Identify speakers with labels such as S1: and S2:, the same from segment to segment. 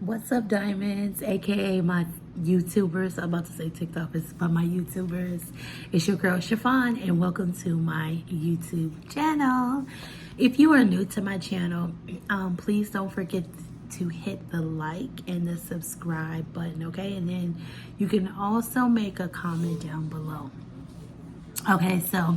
S1: What's up, diamonds, aka my YouTubers? I'm about to say TikTokers, but my YouTubers. It's your girl Chiffon, and welcome to my YouTube channel. If you are new to my channel, please don't forget to hit the like and the subscribe button, okay? And then you can also make a comment down below. Okay, so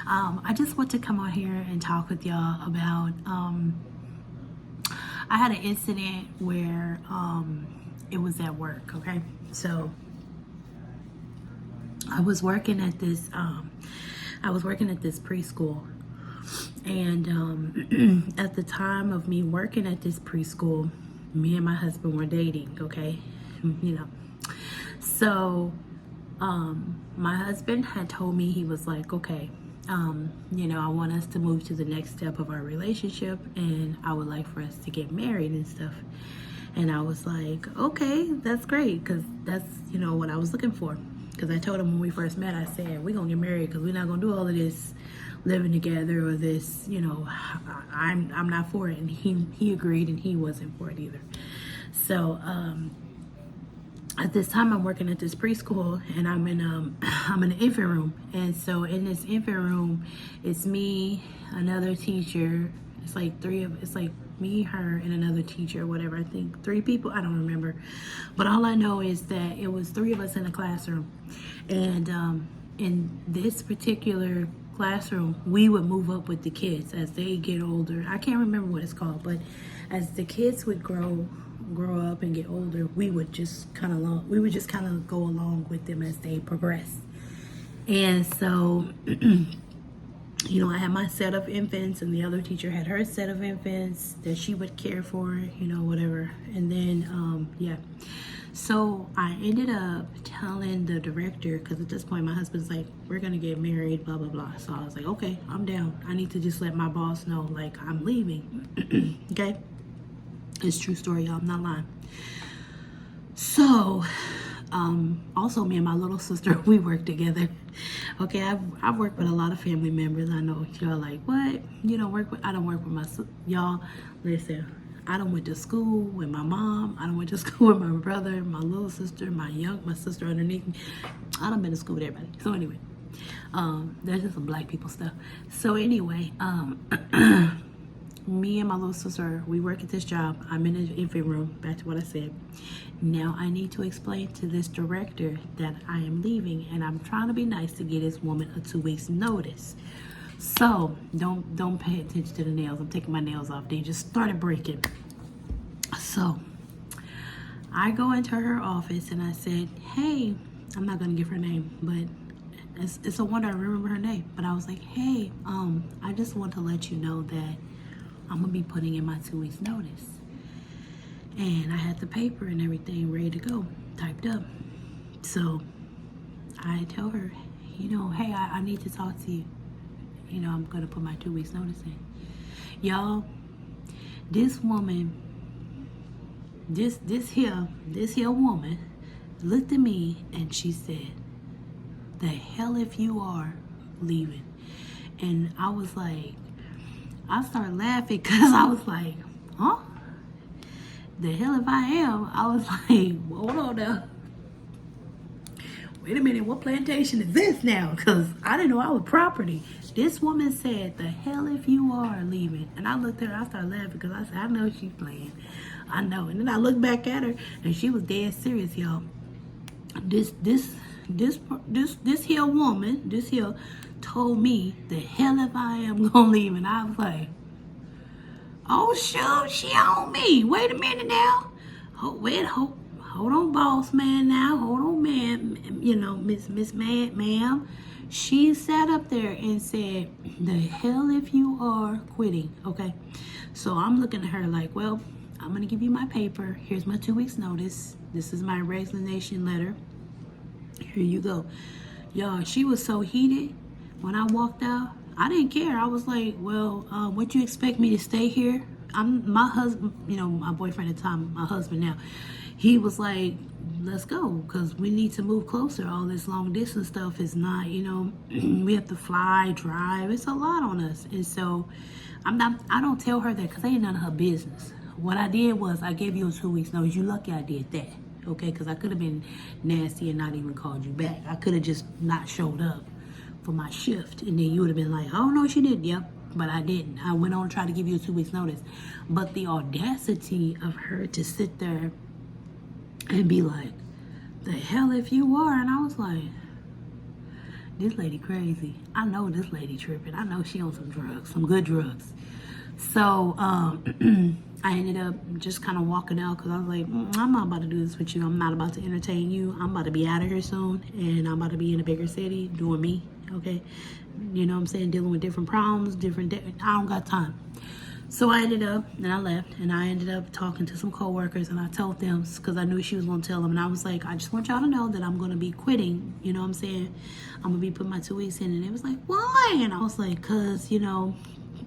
S1: I just want to come on here and talk with y'all about I had an incident where it was at work. Okay, so I was working at this preschool, and at the time of me working at this preschool, me and my husband were dating. Okay, you know, so my husband had told me, he was like, okay, I want us to move to the next step of our relationship, and I would like for us to get married and stuff. And I was like, okay, that's great, because that's, what I was looking for. Because I told him when we first met, I said, we're going to get married because we're not going to do all of this living together or this, I'm not for it. And he agreed, and he wasn't for it either. So, at this time, I'm working at this preschool, and I'm in an infant room. And so in this infant room, it's me, another teacher. It's like me, her, and another teacher, whatever. I think 3 people. I don't remember, but all I know is that it was 3 of us in a classroom. And in this particular classroom, we would move up with the kids as they get older. I can't remember what it's called, but as the kids would grow up and get older, we would just kind of go along with them as they progress. And so I had my set of infants, and the other teacher had her set of infants that she would care for, whatever. And then so I ended up telling the director, because at this point my husband's like, we're gonna get married, blah blah blah. So I was like, okay, I'm down. I need to just let my boss know, like, I'm leaving. Okay, it's true story, y'all, I'm not lying. So also, me and my little sister, we work together. Okay, I've worked with a lot of family members. I know y'all like, what? You don't work with? I don't work with my y'all. Listen, I don't went to school with my mom. I don't went to school with my brother, my little sister, my sister underneath me. I done been to school with everybody. So anyway, there's just some black people stuff. So anyway, me and my little sister, we work at this job. I'm in the infant room, back to what I said. Now I need to explain to this director that I am leaving, and I'm trying to be nice to get this woman a 2 weeks notice. So don't pay attention to the nails. I'm taking my nails off. They just started breaking. So I go into her office and I said, hey, I'm not gonna give her name, but it's a wonder I remember her name. But I was like, hey, I just want to let you know that I'm gonna be putting in my 2 weeks notice. And I had the paper and everything ready to go, typed up. So I tell her, hey, I need to talk to you. I'm gonna put my 2 weeks notice in. Y'all, this woman, this here woman looked at me and she said, the hell if you are leaving. And I was like, I started laughing because I was like, huh? The hell if I am? I was like, hold on now. Wait a minute, what plantation is this now? Because I didn't know I was property. This woman said, the hell if you are leaving. And I looked at her, I started laughing because I said, I know she's playing. I know. And then I looked back at her and she was dead serious, y'all. This here woman, this here told me, the hell if I am gonna leave. And I was like, oh shoot, she on me. Wait a minute now. Hold on, boss man now. Hold on, man. Miss ma'am. She sat up there and said, the hell if you are quitting. Okay. So I'm looking at her like, well, I'm gonna give you my paper. Here's my 2 weeks notice. This is my resignation letter. Here you go. Y'all, she was so heated when I walked out. I didn't care. I was like, well, what you expect me to stay here? My husband, my boyfriend at the time, my husband now, he was like, let's go, because we need to move closer. All this long distance stuff is not, we have to fly, drive. It's a lot on us. And so I don't tell her that because ain't none of her business. what I did was I gave you a 2 weeks notice. You lucky I did that, okay? Because I could have been nasty and not even called you back. I could have just not showed up for my shift, and then you would have been like, oh no, she did. Yep, but I didn't. I went on to try to give you a 2 weeks notice. But the audacity of her to sit there and be like, the hell if you are. And I was like, this lady crazy. I know this lady tripping. I know she on some drugs, some good drugs. So I ended up just kind of walking out because I was like, I'm not about to do this with you. I'm not about to entertain you. I'm about to be out of here soon, and I'm about to be in a bigger city doing me, okay? You know what I'm saying? Dealing with different problems, I don't got time. So I ended up, and I left, and I ended up talking to some coworkers, and I told them, because I knew she was going to tell them, and I was like, I just want y'all to know that I'm going to be quitting, you know what I'm saying? I'm going to be putting my 2 weeks in, and it was like, why? And I was like, because, you know,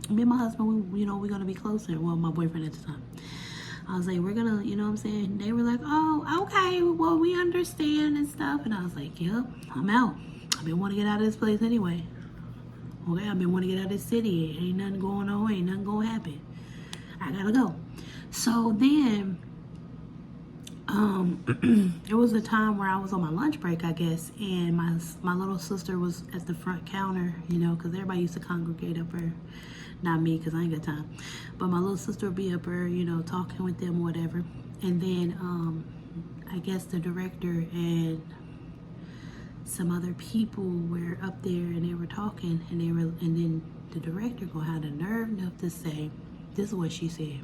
S1: me and my husband, we're going to be closer. Well, my boyfriend at the time. I was like, we're going to, you know what I'm saying? They were like, oh, okay, well, we understand and stuff. And I was like, yep, I'm out. I've been wanting to get out of this place anyway. Okay, I've been wanting to get out of this city. Ain't nothing going on. Ain't nothing going to happen. I got to go. So then, it was a time where I was on my lunch break, I guess, and my little sister was at the front counter, you know, because everybody used to congregate up there. Not me, because I ain't got time. But my little sister would be up there, you know, talking with them, whatever. And then, I guess the director and some other people were up there, and they were talking, and then the director gonna have the nerve enough to say, this is what she said.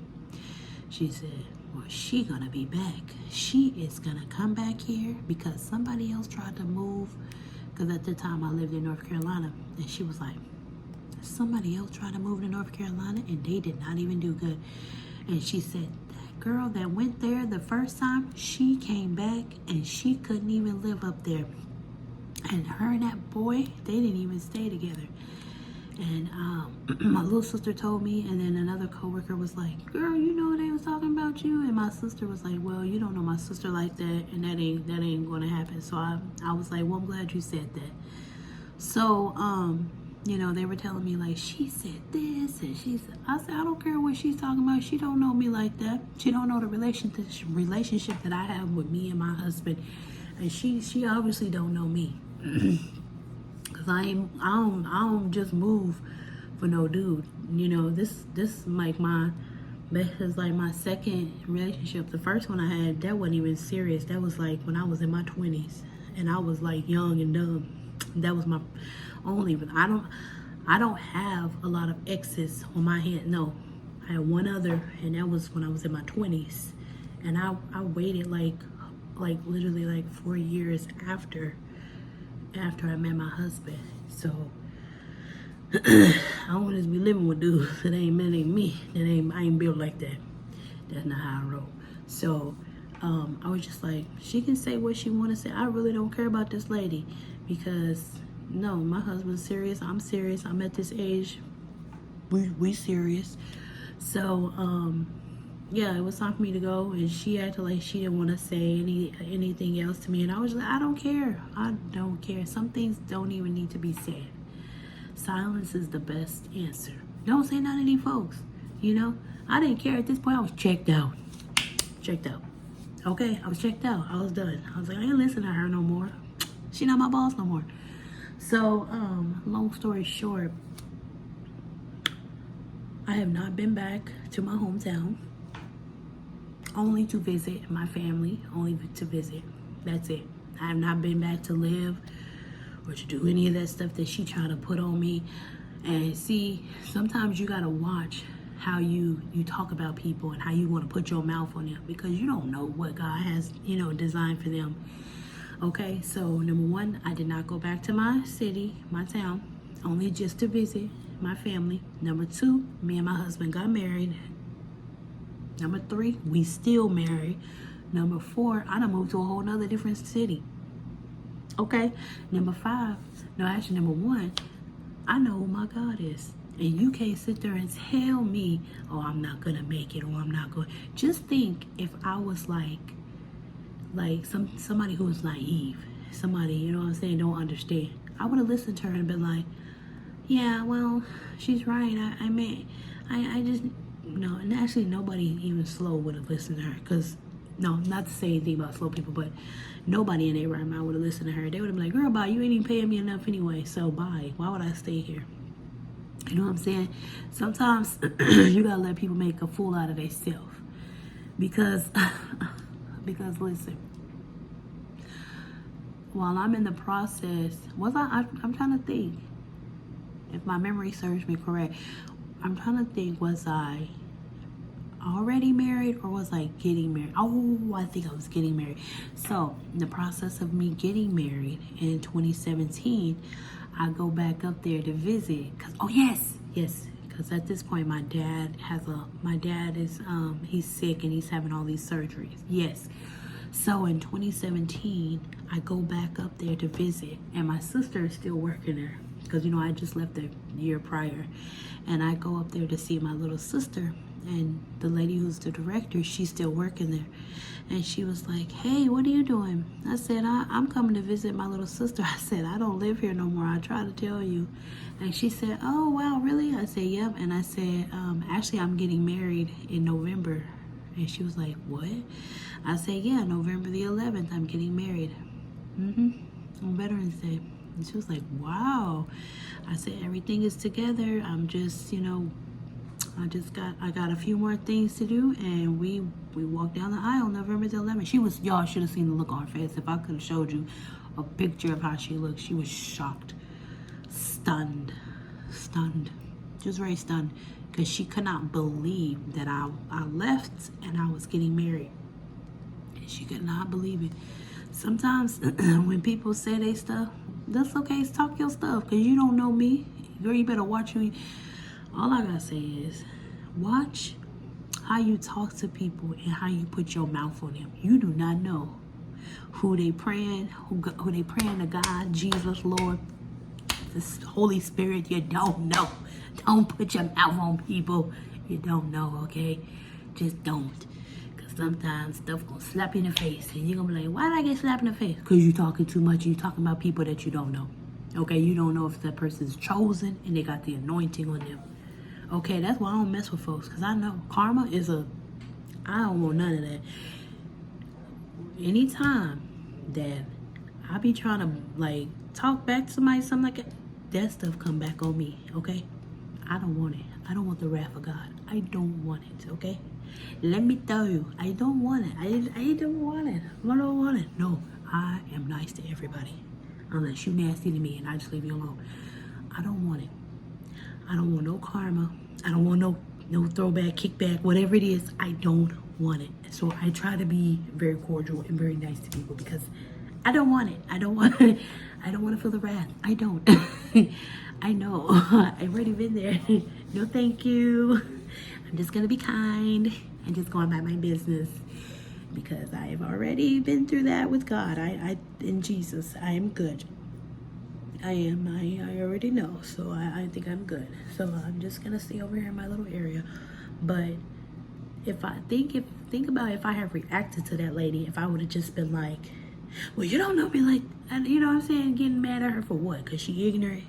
S1: She said, well, she gonna be back. She is gonna come back here because somebody else tried to move. Because at the time I lived in North Carolina, and she was like, somebody else tried to move to North Carolina, and they did not even do good. And she said, that girl that went there the first time, she came back, and she couldn't even live up there. And her and that boy, they didn't even stay together. And my little sister told me, and then another coworker was like, girl, you know they was talking about you. And my sister was like, well, you don't know my sister like that, and that ain't gonna happen. So I was like, well, I'm glad you said that. So you know, they were telling me like, she said this, and I said, I don't care what she's talking about. She don't know me like that. She don't know the relationship that I have with me and my husband, and she obviously don't know me. Cause I don't just move for no dude. You know, this like my second relationship. The first one I had, that wasn't even serious. That was like when I was in my 20s, and I was like young and dumb. That was my only. I don't have a lot of exes on my hand. No, I had one other, and that was when I was in my 20s, and I waited like literally like 4 years after I met my husband. So I don't want to be living with dudes that ain't me. I ain't built like that. That's not how I roll. So I was just like, she can say what she want to say. I really don't care about this lady, because no, my husband's serious. I'm serious. I'm at this age. We serious. So yeah, it was time for me to go, and she acted like she didn't want to say anything else to me, and I was like, I don't care. Some things don't even need to be said. Silence is the best answer. Don't say none of these folks. You know, I didn't care at this point. I was checked out. Okay, I was checked out. I was done. I was like, I ain't listening to her no more. She not my boss no more. So, long story short, I have not been back to my hometown. Only to visit my family, only to visit. That's it. I have not been back to live or to do any of that stuff that she trying to put on me. And see, sometimes you gotta watch how you talk about people and how you want to put your mouth on them, because you don't know what God has, you know, designed for them. Okay, so number one, I did not go back to my city, my town, only just to visit my family. Number two, me and my husband got married. Number three, we still married. Number four, I done moved to a whole nother different city. Okay. Number one, I know who my God is. And you can't sit there and tell me, oh, I'm not going to make it, or I'm not going. Just think if I was like somebody who was naive, somebody, you know what I'm saying, don't understand. I would have listened to her and been like, yeah, well, she's right. I just, no, and actually nobody even slow would have listened to her. Because, no, not to say anything about slow people, but nobody in their right mind would have listened to her. They would have been like, girl, bye, you ain't even paying me enough anyway, so bye. Why would I stay here? You know what I'm saying? Sometimes you gotta let people make a fool out of themselves. Because listen, while I'm in the process, I'm trying to think, if my memory serves me correct, I'm trying to think, was I already married or was I getting married? Oh, I think I was getting married. So in the process of me getting married in 2017, I go back up there to visit. Because at this point my dad is he's sick and he's having all these surgeries. Yes. So in 2017, I go back up there to visit, and my sister is still working there because, you know, I just left the year prior. And I go up there to see my little sister, and the lady who's the director, she's still working there. And she was like, hey, what are you doing? I said, I'm coming to visit my little sister. I said, I don't live here no more. I try to tell you. And she said, oh, wow, really? I said, yep. And I said, actually, I'm getting married in November. And she was like, what? I said, yeah, November the 11th, I'm getting married. On Veterans Day. And she was like, wow. I said, everything is together. I'm just, you know, I got a few more things to do, and we walked down the aisle November the 11th. Y'all should have seen the look on her face. If I could have showed you a picture of how she looked, she was shocked, stunned, just very stunned, because she could not believe that I left and I was getting married. And she could not believe it. Sometimes when people say they stuff, that's okay. Talk your stuff, because you don't know me. Girl, you better watch you. All I gotta say is, watch how you talk to people and how you put your mouth on them. You do not know who they praying, who they praying to God, Jesus, Lord, the Holy Spirit. You don't know. Don't put your mouth on people. You don't know, okay? Just don't. Because sometimes stuff gonna slap you in the face, and you're gonna be like, why did I get slapped in the face? Because you're talking too much, and you're talking about people that you don't know. Okay, you don't know if that person's chosen and they got the anointing on them. Okay, that's why I don't mess with folks, because I know karma is I don't want none of that. Anytime that I be trying to, like, talk back to somebody, something like that stuff come back on me, okay? I don't want it. I don't want the wrath of God. I don't want it, okay? Let me tell you, I don't want it. I don't want it. I don't want it. No, I am nice to everybody. Unless you nasty to me and I just leave you alone. I don't want it. I don't want no karma. I don't want no throwback, kickback, whatever it is. I don't want it. So I try to be very cordial and very nice to people, because I don't want it. I don't want it. I don't want to feel the wrath. I don't. I know. I've already been there. No, thank you. I'm just going to be kind and just going about my business, because I've already been through that with God. I in Jesus, I am good. I am. I already know. So I think I'm good. So I'm just going to stay over here in my little area. But if I think about if I have reacted to that lady, if I would have just been like, well, you don't know me, like, you know what I'm saying? Getting mad at her for what? Because she ignorant.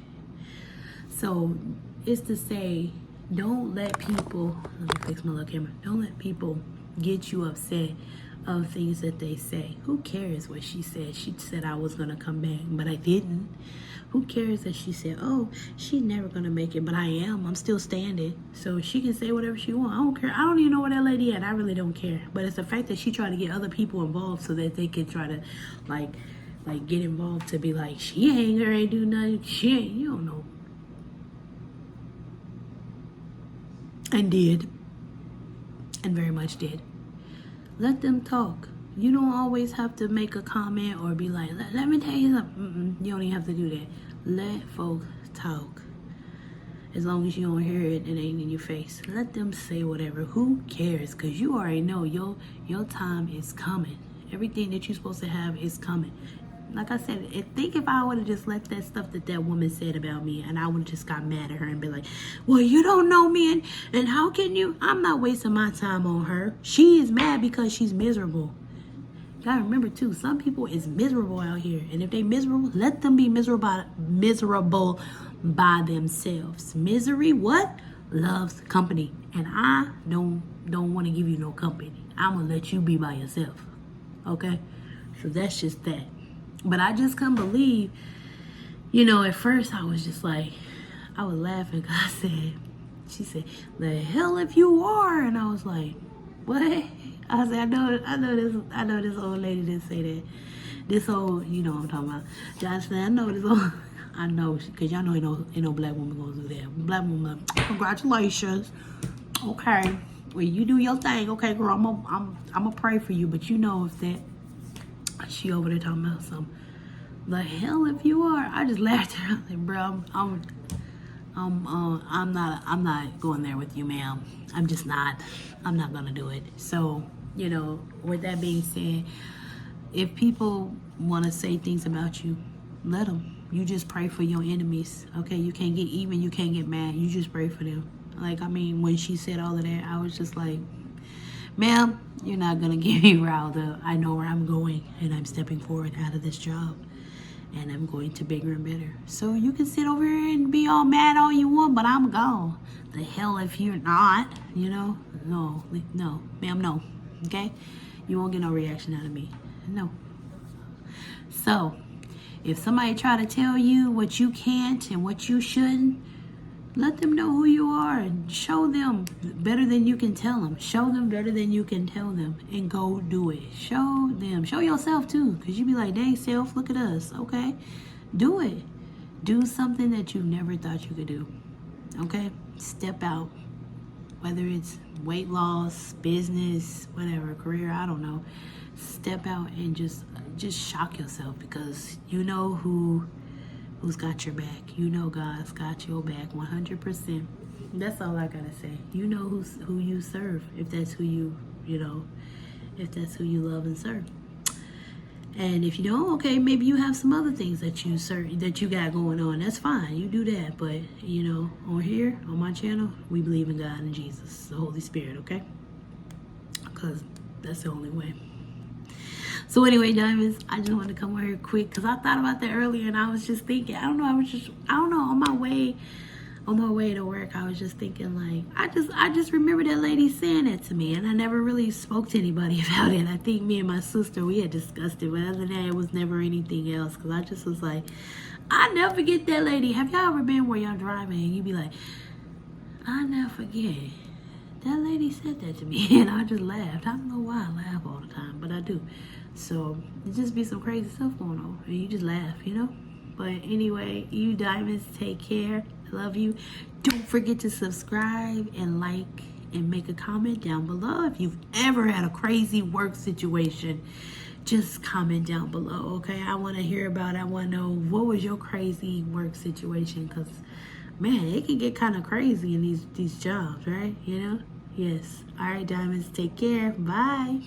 S1: So it's to say, don't let people, let me fix my little camera. Don't let people get you upset of things that they say. Who cares what she said? She said I was going to come back, but I didn't. Who cares that she said, oh, she's never going to make it, but I am. I'm still standing. So she can say whatever she wants. I don't care. I don't even know where that lady at. I really don't care. But it's the fact that she tried to get other people involved so that they could try to, like get involved, to be like, she ain't do nothing. She ain't, you don't know. And did. And very much did. Let them talk. You don't always have to make a comment or be like, let me tell you something. You don't even have to do that. Let folks talk. As long as you don't hear it and it ain't in your face. Let them say whatever. Who cares? Because you already know your time is coming. Everything that you're supposed to have is coming. Like I said, think if I would have just let that stuff that woman said about me, and I would have just got mad at her and be like, well, you don't know me, and how can you? I'm not wasting my time on her. She is mad because she's miserable. You gotta remember too, some people is miserable out here, and if they miserable, let them be miserable by themselves. Misery, what? Loves company. and I don't want to give you no company. I'm gonna let you be by yourself. Okay? So that's just that. But I just couldn't believe, at first I was just like, I was laughing because she said, the hell if you are. And I was like, what? I said, I know this old lady didn't say that. This old, what I'm talking about. Josh said, I know this old, I know, because y'all know ain't no black woman gonna do that. Black woman, congratulations. Okay. Well, you do your thing. Okay, girl, I'm gonna pray for you. But if that, she over there talking about something. The hell if you are. I just laughed at her. I was like, bro, I'm not going there with you, ma'am. I'm just not. I'm not gonna do it. So, with that being said, if people want to say things about you, let them. You just pray for your enemies. Okay, you can't get even. You can't get mad. You just pray for them. When she said all of that, I was just like, ma'am, you're not gonna get me riled up. I know where I'm going, and I'm stepping forward out of this job. And I'm going to bigger and better. So you can sit over here and be all mad all you want, but I'm gone. The hell if you're not, No, ma'am, no. Okay? You won't get no reaction out of me. No. So, if somebody try to tell you what you can't and what you shouldn't, let them know who you are and show them better than you can tell them. Show them better than you can tell them, and go do it. Show them. Show yourself too, because you be like, dang self, look at us. Okay? Do it. Do something that you never thought you could do. Okay? Step out. Whether it's weight loss, business, whatever, career, I don't know. Step out and just shock yourself, because you know who's got your back. God's got your back 100%. That's all I gotta say. You know who you serve, if that's who you love and serve. And if you don't, okay, maybe you have some other things that you got going on. That's fine. You do that. But on here, on my channel, we believe in God and Jesus, the Holy Spirit, okay? Because that's the only way. So anyway, diamonds, I just wanted to come over here quick because I thought about that earlier, and I was just thinking, on my way to work, I was just thinking, like, I just remember that lady saying that to me, and I never really spoke to anybody about it. I think me and my sister, we had discussed it, but other than that, it was never anything else, because I just was like, I never forget that lady. Have y'all ever been where y'all driving and you be like, I never forget. That lady said that to me, and I just laughed. I don't know why I laugh all the time, but I do. So it just be some crazy stuff going on, and you just laugh, But anyway, you diamonds, take care. I love you. Don't forget to subscribe and like and make a comment down below. If you've ever had a crazy work situation, just comment down below, okay? I want to hear about it. I want to know, what was your crazy work situation? Because, man, it can get kind of crazy in these jobs, right? Yes. All right, diamonds, take care. Bye.